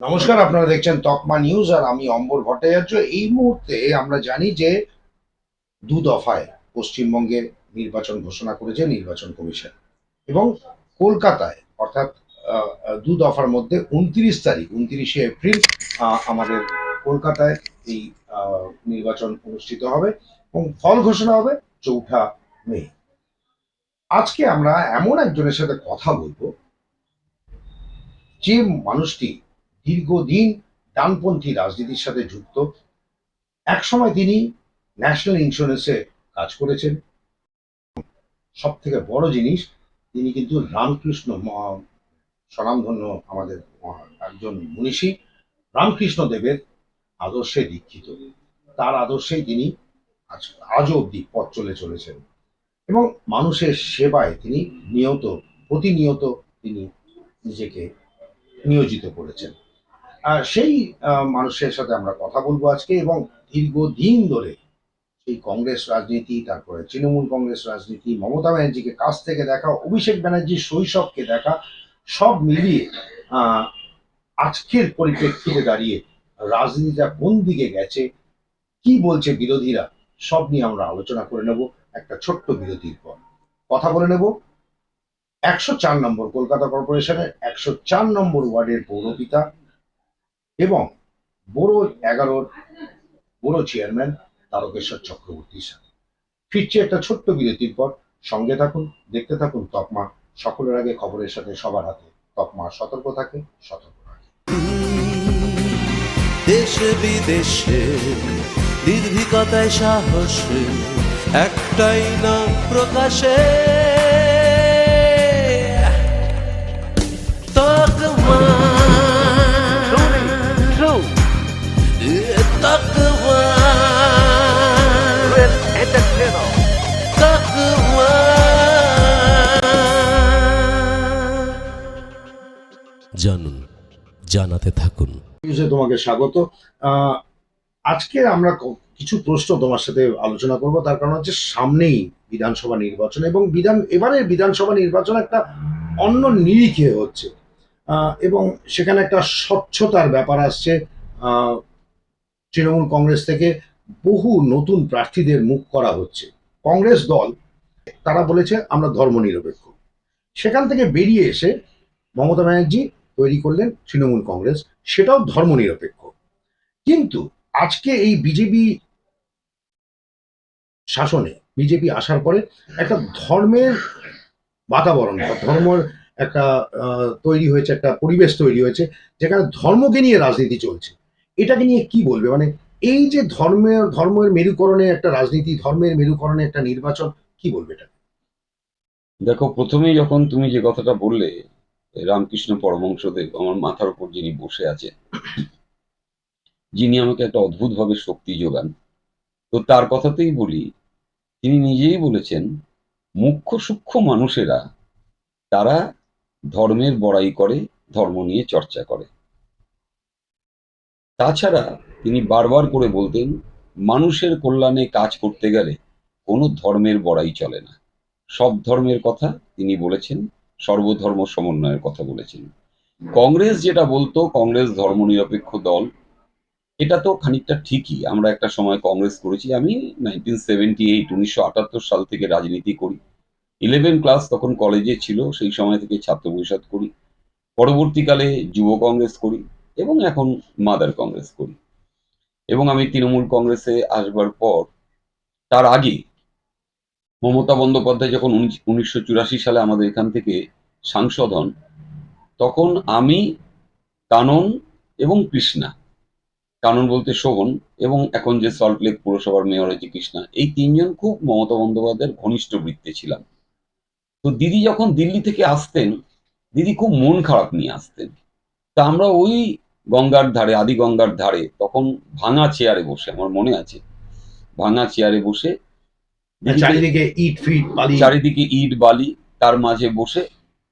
নমস্কার, আপনারা দেখছেন তকমা নিউজ আর আমি অম্বর ভট্টাচার্য। এই মুহূর্তে আমরা জানি যে দু দফায় পশ্চিমবঙ্গের নির্বাচন ঘোষণা করেছে নির্বাচন কমিশন এবং কলকাতায় অর্থাৎ দু দফার মধ্যে 29 তারিখ 29শে এপ্রিল আমাদের কলকাতায় এই নির্বাচন অনুষ্ঠিত হবে এবং ফল ঘোষণা হবে 4 মে। আজকে আমরা এমন একজনের সাথে কথা বলবো যে মানুষটি দীর্ঘদিন ডানপন্থী রাজনীতির সাথে যুক্ত। একসময় তিনি ন্যাশনাল ইন্স্যুরেন্সে কাজ করেছেন। সব থেকে বড় জিনিস, তিনি কিন্তু রামকৃষ্ণ স্বনামধন্য আমাদের একজন মনীষী রামকৃষ্ণ দেবের আদর্শে দীক্ষিত। তার আদর্শেই তিনি আজও অব্দি পথ চলেছেন এবং মানুষের সেবায় তিনি প্রতিনিয়ত তিনি নিজেকে নিয়োজিত করেছেন। সেই মানুষের সাথে আমরা কথা বলবো আজকে এবং দীর্ঘদিন ধরে সেই কংগ্রেস রাজনীতি, তারপরে তৃণমূল কংগ্রেস রাজনীতি, মমতা ব্যানার্জিকে কাছ থেকে দেখা, অভিষেক ব্যানার্জির শৈশবকে দেখা, সব মিলিয়ে আহ, আজকের পরিপ্রেক্ষিতে দাঁড়িয়ে রাজনীতিটা কোন দিকে গেছে, কি বলছে বিরোধীরা, সব নিয়ে আমরা আলোচনা করে নেব একটা ছোট্ট বিরতির পর। কথা বলে নেব 104 নম্বর কলকাতা কর্পোরেশনের 104 নম্বর ওয়ার্ডের পৌরপিতা এবং বড় 11-র বড় চেয়ারম্যান তারকেশ্বর চক্রবর্তীর সাথে। ফিরছে একটা ছোট্ট বিরতির পর। সঙ্গে থাকুন, দেখতে থাকুন তকমা। সকলের আগে খবরের সাথে সবার হাতে তকমা। সতর্ক থাকে, সতর্ক থাকে। দেশে বিদেশে নির্ভীকতায় সাহসে একটাই নাম প্রকাশে তকমা তকমা তকমা। জানুন, জানাতে থাকুন। তোমাকে স্বাগত। আজকে আমরা কিছু প্রশ্ন তোমার সাথে আলোচনা করব, তার কারণ হচ্ছে সামনেই বিধানসভা নির্বাচন এবং এবারের বিধানসভা নির্বাচন একটা অন্য নিরিখে হচ্ছে এবং সেখানে একটা স্বচ্ছতার ব্যাপার আসছে। তৃণমূল কংগ্রেস থেকে বহু নতুন প্রার্থীদের মুখ করা হচ্ছে। কংগ্রেস দল তারা বলেছে আমরা ধর্মনিরপেক্ষ। সেখান থেকে বেরিয়ে এসে মমতা ব্যানার্জি তৈরি করলেন তৃণমূল কংগ্রেস, সেটাও ধর্মনিরপেক্ষ। কিন্তু আজকে এই বিজেপি শাসনে, বিজেপি আসার পরে একটা ধর্মের বাতাবরণ বা ধর্মের একটা তৈরি হয়েছে, একটা পরিবেশ তৈরি হয়েছে যেখানে ধর্মকে নিয়ে রাজনীতি চলছে। এটাকে নিয়ে কি বলবে? মানে এই যে ধর্মের মেরুকরণে একটা রাজনীতি, ধর্মের মেরুকরণে একটা নির্বাচন, কি বলবে এটা? দেখো, প্রথমেই যখন তুমি যে কথাটা বললে রামকৃষ্ণ পরমহংসদেব আমার মাথার উপর যিনি বসে আছে, যিনি আমাকে একটা অদ্ভুত ভাবে শক্তি যোগান, তো তার কথাতেই বলি, তিনি নিজেই বলেছেন মুখ্য সূক্ষ্ম মানুষেরা তারা ধর্মের বড়াই করে, ধর্ম নিয়ে চর্চা করে। তাছাড়া তিনি বারবার করে বলতেন মানুষের কল্যাণে কাজ করতে গেলে কোনো ধর্মের বড়াই চলে না। সব ধর্মের কথা তিনি বলেছেন, সর্বধর্ম সমন্বয়ের কথা বলেছেন। কংগ্রেস যেটা বলতো কংগ্রেস ধর্মনিরপেক্ষ দল, এটা তো খানিকটা ঠিকই। আমরা একটা সময় কংগ্রেস করেছি। আমি 1978 সাল থেকে রাজনীতি করি। 11 ক্লাস তখন কলেজে ছিল, সেই সময় থেকে ছাত্র পরিষদ করি। পরবর্তীকালে যুব কংগ্রেস করি এবং এখন মাদার কংগ্রেস করি। এবং আমি তৃণমূল কংগ্রেসে আসবার পর, তার আগে মমতা বন্দ্যোপাধ্যায় যখন 1984 সালে আমাদের এখান থেকে সাংসদ হন, তখন আমি, কানন এবং কৃষ্ণা, কানন বলতে শোভন, এবং এখন যে সল্টলেক পুরসভার মেয়র হয়েছে কৃষ্ণা, এই তিনজন খুব মমতা বন্দ্যোপাধ্যায়ের ঘনিষ্ঠ বৃত্তে ছিলাম। তো দিদি যখন দিল্লি থেকে আসতেন, দিদি খুব মন খারাপ নিয়ে আসতেন। তা আমরা ওই গঙ্গার ধারে, আদি গঙ্গার ধারে, তখন ভাঙা চেয়ারে বসে, আমার মনে আছে, ভাঙা চেয়ারে বসে চারিদিকে ইট ফিট বালি, চারিদিকে ইট বালি, তার মাঝে বসে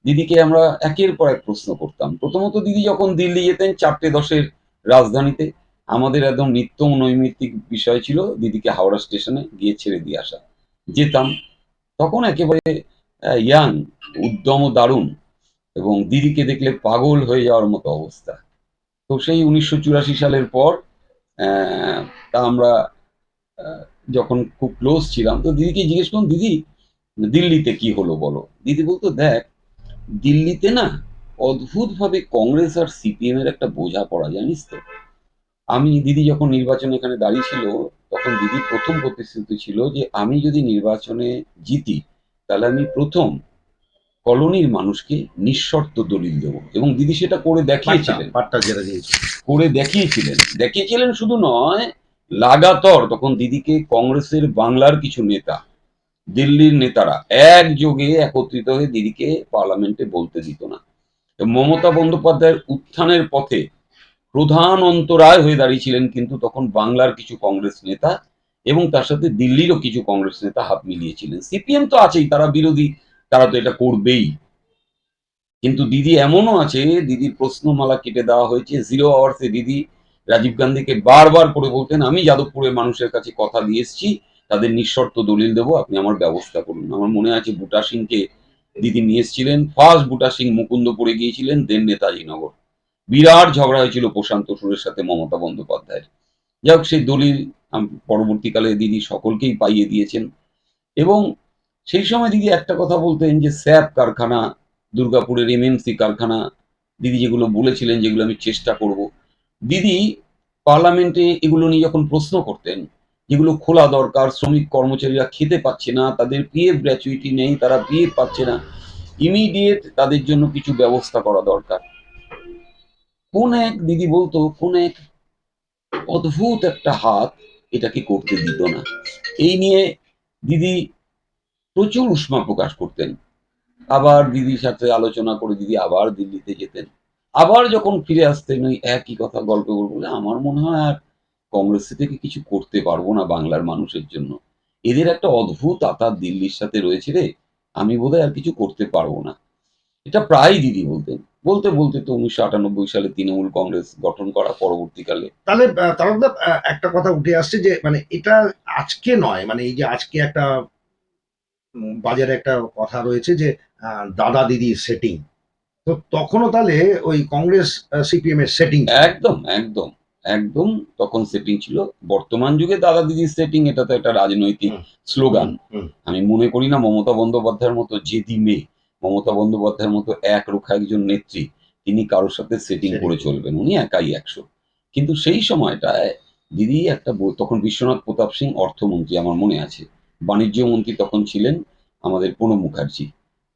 দিদিকে আমরা একের পর এক প্রশ্ন করতাম। প্রথমত দিদি যখন দিল্লি যেতেন 4:10-এর রাজধানীতে, আমাদের একদম নিত্য নৈমিত্তিক বিষয় ছিল দিদিকে হাওড়া স্টেশনে গিয়ে ছেড়ে দিয়ে আসা। যেতাম, তখন একেবারে ইয়াং, উদ্যম, দারুণ, এবং দিদিকে দেখলে পাগল হয়ে যাওয়ার মতো অবস্থা। তো সেই 1984 সালের পর তা আমরা আহ, যখন খুব ক্লোজ ছিলাম, তো দিদিকে জিজ্ঞেস করলাম, দিদি দিল্লিতে কি হলো বলো। দিদি বলতো, দেখ দিল্লিতে না অদ্ভুতভাবে কংগ্রেস আর সিপিএম এর একটা বোঝাপড়া, জানিস তো। দিদি যখন নির্বাচনে এখানে দাঁড়িয়েছিল, তখন দিদির প্রথম প্রতিশ্রুতি ছিল যে আমি যদি নির্বাচনে জিতি, তাহলে আমি প্রথম কলোনির মানুষকে নিঃশর্ত দলিল দেবো, এবং দিদি সেটা করে দেখিয়েছিলেন। পাট্টা যেটা দিয়েছে। দেখিয়েছিলেন শুধু নয়, লাগাতার তখন দিদিকে কংগ্রেসের বাংলার কিছু নেতা, দিল্লির নেতারা একযোগে একত্রিত হয়ে দিদিকে পার্লামেন্টে বলতে দিত না। মমতা বন্দ্যোপাধ্যায়ের উত্থানের পথে প্রধান অন্তরায় হয়ে দাঁড়িয়েছিলেন কিন্তু তখন বাংলার কিছু কংগ্রেস নেতা, এবং তার সাথে দিল্লিরও কিছু কংগ্রেস নেতা হাত মিলিয়েছিলেন। সিপিএম তো আছেই, তারা বিরোধী, তারা তো এটা করবেই। কিন্তু দিদি এমনও আছে, দিদির প্রশ্নমালা কেটে দেওয়া হয়েছে। 0 আওয়ার্সে দিদি রাজীব গান্ধীকে বারবার করে বলতেন, আমি যাদবপুরের মানুষের কাছে কথা দিয়ে এসেছি, তাদের নিঃশর্ত দলিল দেবো, আপনি আমার ব্যবস্থা করুন। আমার মনে আছে বুটা সিংকে দিদি নিয়ে এসেছিলেন, ফার্স্ট বুটা সিং মুকুন্দপুরে গিয়েছিলেন, দেন নেতাজি নগর। বিরাট ঝগড়া হয়েছিল প্রশান্ত সুরের সাথে মমতা বন্দ্যোপাধ্যায়ের। যাই হোক, সেই দলিল পরবর্তীকালে দিদি সকলকেই পাইয়ে দিয়েছেন। এবং সেই সময় দিদি একটা কথা বলতেন যে স্যাপ কারখানা, দুর্গাপুরের এমএমসি কারখানা, দিদি যেগুলো বলেছিলেন, যেগুলো আমি চেষ্টা করব, দিদি পার্লামেন্টে এগুলো নিয়ে যখন প্রশ্ন করতেন, যেগুলো খোলা দরকার, শ্রমিক কর্মচারীরা খেতে পাচ্ছে না, তাদের পিএফ গ্র্যাচুইটি নেই, তারা পিএফ পাচ্ছে না, ইমিডিয়েট তাদের জন্য কিছু ব্যবস্থা করা দরকার। দিদি বলতো, কোন এক অদ্ভুত একটা হাত এটাকে করতে দিত না। এই নিয়ে দিদি প্রচুর উষ্মা প্রকাশ করতেন। আবার দিদির সাথে আলোচনা করে দিদি আবার দিল্লিতে যেতেন, আবার যখন ফিরে আসতেন ওই একই কথা গল্প বলে, আমার মনে হয় আর কংগ্রেস থেকে কিছু করতে পারবো না বাংলার মানুষের জন্য, এদের একটা অদ্ভুত আতাত দিল্লির সাথে রয়েছে রে, আমি বোধহয় আর কিছু করতে পারবো না। এটা প্রায় দিদি বলতেন। বলতে বলতে তো 1998 সালে তৃণমূল কংগ্রেস গঠন করা, পরবর্তীকালে। তাহলে তারকদা, একটা কথা উঠে আসছে যে মানে এটা আজকে নয়, মানে এই যে আজকে একটা বাজারে একটা কথা রয়েছে যে দাদা দিদি সেটিং, তো তখনও তাহলে ওই কংগ্রেস সিপিএম এর সেটিং। একদম একদম একদম তখন সেটিং ছিল। বর্তমান যুগে দাদা দিদির সেটিং, এটা তো একটা রাজনৈতিক স্লোগান। আমি মনে করি না মমতা বন্দ্যোপাধ্যায়ের মতো জেদি মেয়ে, মমতা বন্দ্যোপাধ্যায়ের মতো একরোখা একজন নেত্রী, তিনি কারোর সাথে সেটিং করে চলবেন, উনি একাই 100। কিন্তু সেই সময়টায় দিদি একটা তখন বিশ্বনাথ প্রতাপ সিং অর্থমন্ত্রী, আমার মনে আছে, বাণিজ্য মন্ত্রী তখন ছিলেন আমাদের প্রণব মুখার্জি।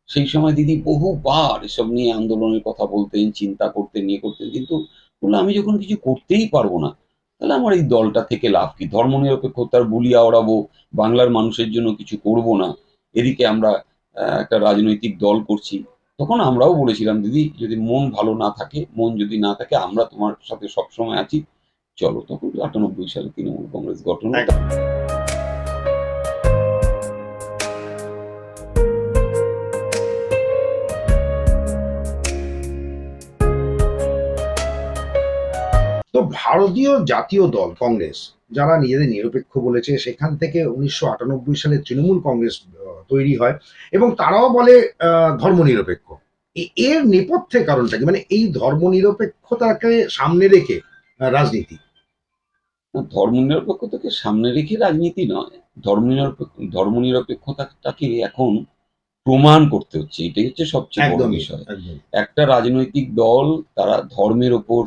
সেই সময় দিদি বহুবার এসব নিয়ে আন্দোলনের কথা বলতেন, চিন্তা করতেন, নিয়ে করতেন, কিন্তু বললো আমি যখন কিছু করতেই পারবো না, তাহলে আমার এই দলটা থেকে লাভ কি? ধর্মনিরপেক্ষতার বুলিয়া ওড়াবো, বাংলার মানুষের জন্য কিছু করব না, এদিকে আমরা একটা রাজনৈতিক দল করছি। তখন আমরাও বলেছিলাম, দিদি যদি মন ভালো না থাকে, মন যদি না থাকে, আমরা তোমার সাথে সবসময় আছি, চলো। তখন 98 সালে তৃণমূল কংগ্রেস গঠন হলো। তো ভারতীয় জাতীয় দল কংগ্রেস, যারা নিজেদের নিরপেক্ষ বলেছে, সেখান থেকে 1998 সালে তৃণমূল কংগ্রেস তৈরি হয়, এবং তারাও বলে ধর্মনিরপেক্ষ। এর নেপথ্যে কারণটা কি? মানে এই ধর্মনিরপেক্ষতাকে সামনে রেখে রাজনীতি। ধর্মনিরপেক্ষতাকে সামনে রেখে রাজনীতি নয়, ধর্মনিরপেক্ষতাটাকে এখন প্রমাণ করতে হচ্ছে, এটাই হচ্ছে সবচেয়ে বড় বিষয়। একটা রাজনৈতিক দল তারা ধর্মের ওপর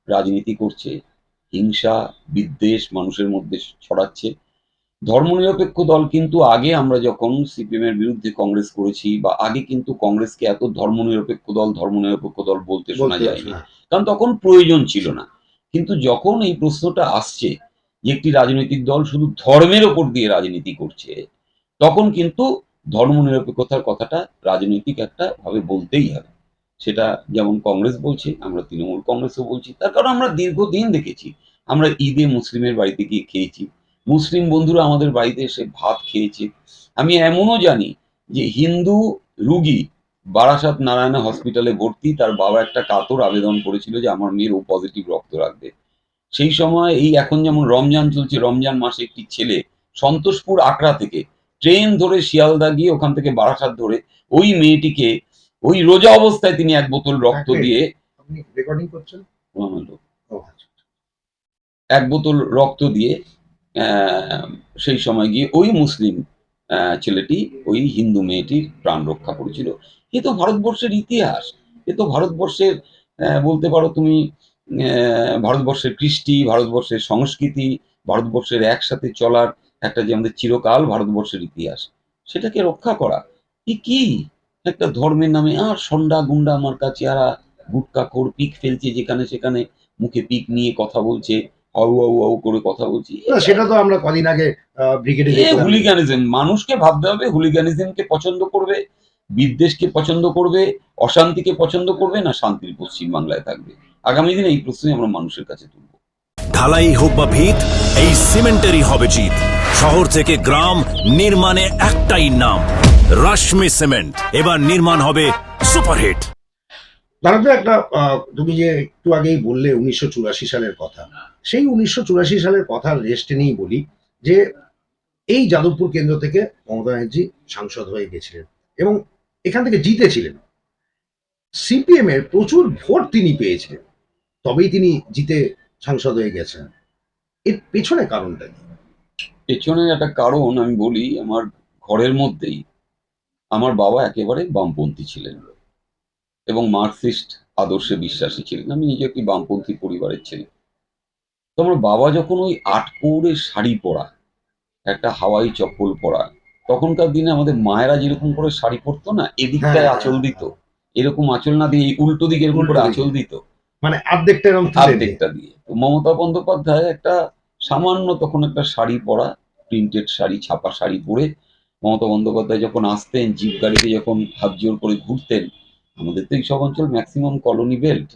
রাজনীতি করছে, হিংসা বিদ্বেষ মানুষের মধ্যে ছড়াচ্ছে। ধর্মনিরপেক্ষ দল কিন্তু আগে আমরা যখন সিপিএম এর বিরুদ্ধে কংগ্রেস করেছি, বা আগে কিন্তু কংগ্রেসকে এত ধর্মনিরপেক্ষ দল বলতে শোনা যায়নি, কারণ তখন প্রয়োজন ছিল না। কিন্তু যখন এই প্রশ্নটা আসছে যে একটি রাজনৈতিক দল শুধু ধর্মের ওপর দিয়ে রাজনীতি করছে, তখন কিন্তু ধর্মনিরপেক্ষতার কথাটা রাজনৈতিক একটা ভাবে বলতেই হবে। সেটা যেমন কংগ্রেস বলছে, আমরা তৃণমূল কংগ্রেসও বলছি। তার কারণ আমরা দীর্ঘদিন দেখেছি, আমরা ঈদে মুসলিমের বাড়িতে গিয়ে খেয়েছি, মুসলিম বন্ধুরা আমাদের বাড়িতে এসে ভাত খেয়েছে। আমি এমনও জানি যে হিন্দু রুগী বারাসাত নারায়ণা হসপিটালে ভর্তি, তার বাবা একটা কাতর আবেদন করেছিল যে আমার মেয়ের ও পজিটিভ রক্ত রাখবে। সেই সময় এই এখন যেমন রমজান চলছে, রমজান মাসে একটি ছেলে সন্তোষপুর আকড়া থেকে ট্রেন ধরে শিয়ালদা গিয়ে ওখান থেকে বারাসাত ধরে ওই মেয়েটিকে ওই রোজা অবস্থায় তিনি 1 বোতল রক্ত দিয়ে রেকর্ডিং করছেন। এক বোতল রক্ত দিয়ে সেই সময় গিয়ে ওই মুসলিম ছেলেটি ওই হিন্দু মেয়েটির প্রাণ রক্ষা করেছিল। এ তো ভারতবর্ষের ইতিহাস, এ তো ভারতবর্ষের বলতে পারো তুমি ভারতবর্ষের কৃষ্টি, ভারতবর্ষের সংস্কৃতি, ভারতবর্ষের একসাথে চলার একটা যে আমাদের চিরকাল ভারতবর্ষের ইতিহাস, সেটাকে রক্ষা করা কি একটা ধর্মের নামে আর সন্ডা গুন্ডা আমার কাছে আর গুটকা খোর পিক ফেলছে যেখানে সেখানে, মুখে পিক নিয়ে কথা বলছে, আউ আউ আউ করে কথা বলছি। না, সেটা তো আমরা কদিন আগে ব্রিগেডে দেখলাম। হুলিগানিজম, মানুষকে ভাবতে হবে হুলিগানিজমকে পছন্দ করবে, বিদ্বেষকে পছন্দ করবে, অশান্তিকে পছন্দ করবে, না শান্তির পশ্চিমবাংলায় থাকবে। আগামী দিনে এই প্রশ্নই আমরা মানুষের কাছে তুলব। ঢালাই হোক বা ভিত, এই সিমেন্টেরই হবে জিত। শহর থেকে গ্রাম, নির্মাণে একটাই নাম, রশ্মি সিমেন্ট। এবার নির্মাণ হবে সুপারহিট। দাঁড়াতে একটা তুমি যে একটু আগেই বললে 1984 সালের কথা, সেই 1984 সালের কথা রেস্টে নিয়েই বলি যে এই যাদবপুর কেন্দ্র থেকে মমতা ব্যানার্জি সাংসদ হয়ে গেছিলেন এবং এখান থেকে জিতেছিলেন। সিপিএম এর প্রচুর ভোট তিনি পেয়েছিলেন, তবেই তিনি জিতে সাংসদ হয়ে গেছেন। এর পেছনে কারণটা কি? পেছনে একটা কারণ আমি বলি, আমার ঘরের মধ্যেই আমার বাবা একেবারে বামপন্থী ছিলেন এবং মার্কসিস্ট আদর্শে বিশ্বাসী ছিলেন। আমি নিজে একটি বামপন্থী পরিবারের ছেলে। তো আমার বাবা যখন ওই আটকৌড়ে শাড়ি পরা, একটা হাওয়াই চপ্পল পরা, তখনকার দিনে আমাদের মায়েরা যেরকম করে শাড়ি পরতো না, এদিকটায় হ্যাঁ, আঁচল দিত, এরকম আঁচল না দিয়ে এই উল্টো দিকে এরকম করে আঁচল দিত, মানে অর্ধেকটা এরকম তুলে দিয়ে। অর্ধেকটা দিয়ে। তো মমতা বন্দ্যোপাধ্যায় একটা সামান্য তখন একটা শাড়ি পরা, প্রিন্টেড শাড়ি, ছাপা শাড়ি পরে মমতা বন্দ্যোপাধ্যায় যখন আসতেন, জিপ গাড়িতে যখন হাত জোর করে ঘুরতেন, আমাদের তো এইসব অঞ্চল ম্যাক্সিমাম কলোনি বেল্ট,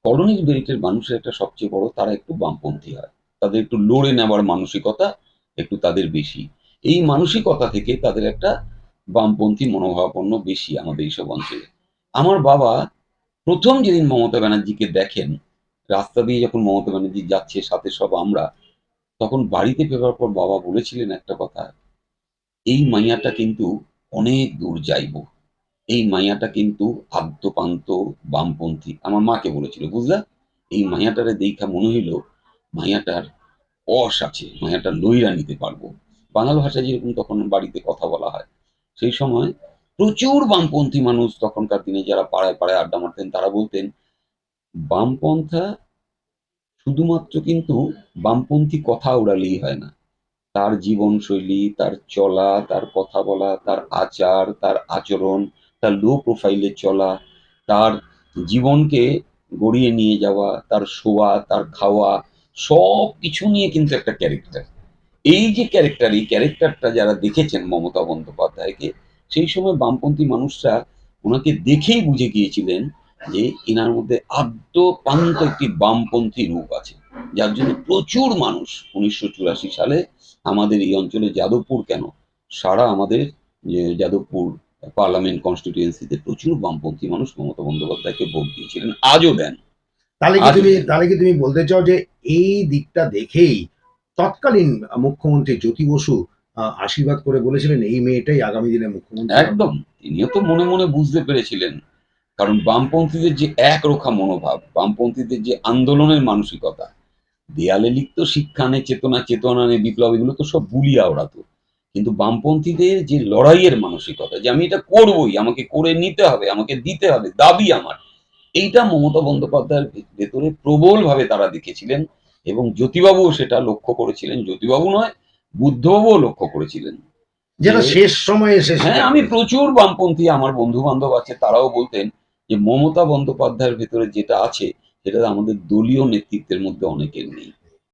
কলোনির বেল্টের মানুষের একটা সবচেয়ে বড়, তারা একটু বামপন্থী হয়, তাদের একটু লড়ে নেওয়ার মানসিকতা একটু তাদের বেশি। এই মানসিকতা থেকে তাদের একটা বামপন্থী মনোভাবাপন্ন বেশি আমাদের এইসব অঞ্চলে। আমার বাবা প্রথম যেদিন মমতা ব্যানার্জিকে দেখেন, রাস্তা দিয়ে যখন মমতা ব্যানার্জি যাচ্ছে সাথে সব আমরা, তখন বাড়িতে ফেরার পর বাবা বলেছিলেন একটা কথা, এই মাইয়াটা কিন্তু অনেক দূর যাইব, এই মাইয়াটা কিন্তু আদ্যপান্ত বামপন্থী। আমার মাকে বলেছিল, বুঝলা, এই মাইয়াটারে দেখা মনে হইল মাইয়াটার অস আছে, মাইয়াটা লইরা নিতে পারবো। বাংলা ভাষায় যেরকম তখন বাড়িতে কথা বলা হয়, সেই সময় প্রচুর বামপন্থী মানুষ তখনকার দিনে যারা পাড়ায় পাড়ায় আড্ডা মারতেন, তারা বলতেন বামপন্থা শুধুমাত্র কিন্তু বামপন্থী কথা উড়ালেই হয় না, তার জীবনশৈলী, তার চলা, তার কথা বলা, তার আচার, তার আচরণ, তার লো প্রোফাইলে চলা, তার জীবনকে গড়িয়ে নিয়ে যাওয়া, তার শোয়া, তার খাওয়া, সব কিছু নিয়ে কিন্তু একটা ক্যারেক্টার। এই যে ক্যারেক্টার, এই ক্যারেক্টারটা যারা দেখেছেন মমতা বন্দ্যোপাধ্যায়কে, সেই সময় বামপন্থী মানুষরা ওনাকে দেখেই বুঝে গিয়েছিলেন যে এনার মধ্যে আদ্যপান্ত একটি বামপন্থী রূপ আছে, যার জন্য প্রচুর মানুষ 1984 সালে আমাদের এই অঞ্চলে, যাদবপুর কেন, সারা আমাদের যে যাদবপুর পার্লামেন্ট কনস্টিটিউয়েন্সিতে প্রচুর বামপন্থী মানুষ মমতা বন্দ্যোপাধ্যায়কে ভোট দিয়েছিলেন, আজও দেন। তাহলে কি তুমি বলতে চাও যে এই দিকটা দেখেই তৎকালীন মুখ্যমন্ত্রী জ্যোতি বসু আশীর্বাদ করে বলেছিলেন এই মেয়েটাই আগামী দিনে মুখ্যমন্ত্রী হবে? একদম, তিনিও তো মনে মনে বুঝতে পেরেছিলেন, কারণ বামপন্থীদের যে একরোখা মনোভাব, বামপন্থীদের যে আন্দোলনের মানসিকতা, দেয়ালে লিখত শিক্ষা নেই, চেতনা, চেতনা নেই, বিপ্লব, এগুলো তো সব বুলিয়া ওড়াতো, কিন্তু বামপন্থীদের যে লড়াইয়ের মানসিকতা, যে আমি এটা করবই, আমাকে করে নিতে হবে, আমাকে দিতে হবে, দাবি আমার, এইটা মমতা বন্দ্যোপাধ্যায়ের ভেতরে প্রবলভাবে তারা দেখেছিলেন এবং জ্যোতিবাবুও সেটা লক্ষ্য করেছিলেন। জ্যোতিবাবু নয়, বুদ্ধবাবুও লক্ষ্য করেছিলেন। যেটা শেষ সময়ে এসে হ্যাঁ, আমি প্রচুর বামপন্থী আমার বন্ধু বান্ধব আছে, তারাও বলতেন যে মমতা বন্দ্যোপাধ্যায়ের ভেতরে যেটা আছে সেটা আমাদের দলীয় নেতৃত্বের মধ্যে অনেকের নেই।